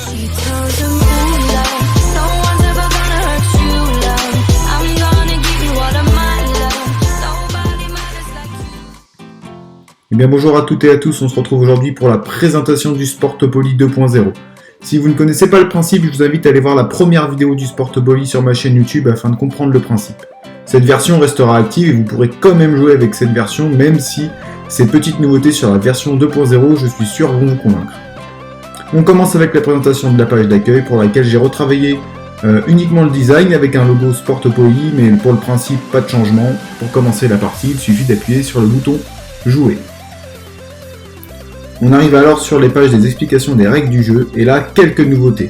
She tells him, ooh, love, someone's ever gonna hurt you, love. I'm gonna give you all of my love. Nobody matters like you. Eh bien bonjour à toutes et à tous, on se retrouve aujourd'hui pour la présentation du Sportopoly 2.0. Si vous ne connaissez pas le principe, je vous invite à aller voir la première vidéo du Sportopoly sur ma chaîne YouTube afin de comprendre le principe. Cette version restera active et vous pourrez quand même jouer avec cette version, même si ces petites nouveautés sur la version 2.0, je suis sûr, vont vous convaincre. On commence avec la présentation de la page d'accueil pour laquelle j'ai retravaillé uniquement le design avec un logo Sportopoly, mais pour le principe, pas de changement. Pour commencer la partie, il suffit d'appuyer sur le bouton Jouer. On arrive alors sur les pages des explications des règles du jeu, et là, quelques nouveautés.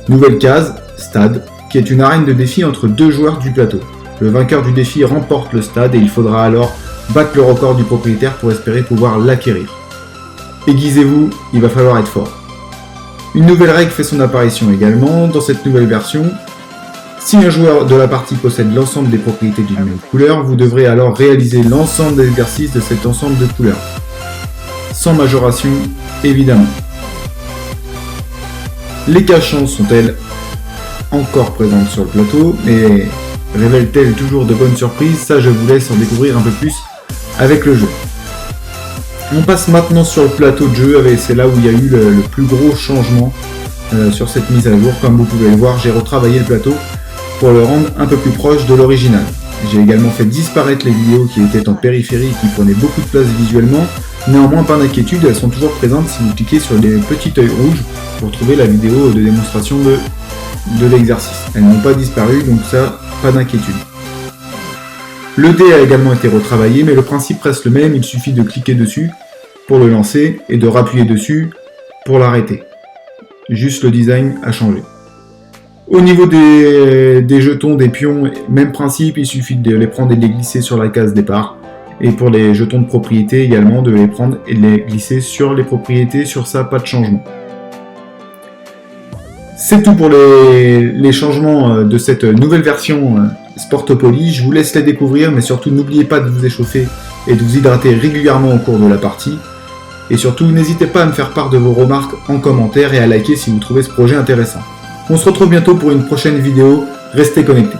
Nouvelle case, Stade, qui est une arène de défi entre deux joueurs du plateau. Le vainqueur du défi remporte le stade et il faudra alors battre le record du propriétaire pour espérer pouvoir l'acquérir. Aiguisez-vous, il va falloir être fort. Une nouvelle règle fait son apparition également dans cette nouvelle version. Si un joueur de la partie possède l'ensemble des propriétés d'une même couleur, vous devrez alors réaliser l'ensemble des exercices de cet ensemble de couleurs. Sans majoration, évidemment. Les caches-chances sont-elles encore présentes sur le plateau, mais révèlent-elles toujours de bonnes surprises? Ça, je vous laisse en découvrir un peu plus avec le jeu. On passe maintenant sur le plateau de jeu, et c'est là où il y a eu le plus gros changement sur cette mise à jour. Comme vous pouvez le voir, j'ai retravaillé le plateau pour le rendre un peu plus proche de l'original. J'ai également fait disparaître les vidéos qui étaient en périphérie et qui prenaient beaucoup de place visuellement. Néanmoins, pas d'inquiétude, elles sont toujours présentes si vous cliquez sur les petits œils rouges pour trouver la vidéo de démonstration de l'exercice. Elles n'ont pas disparu, donc ça, pas d'inquiétude. Le dé a également été retravaillé, mais le principe reste le même, il suffit de cliquer dessus pour le lancer et de rappuyer dessus pour l'arrêter. Juste le design a changé. Au niveau des jetons, des pions, même principe, il suffit de les prendre et de les glisser sur la case départ. Et pour les jetons de propriété également, de les prendre et de les glisser sur les propriétés, sur ça, pas de changement. C'est tout pour les changements de cette nouvelle version Sportopoly. Je vous laisse les découvrir, mais surtout n'oubliez pas de vous échauffer et de vous hydrater régulièrement au cours de la partie. Et surtout, n'hésitez pas à me faire part de vos remarques en commentaire et à liker si vous trouvez ce projet intéressant. On se retrouve bientôt pour une prochaine vidéo, restez connectés.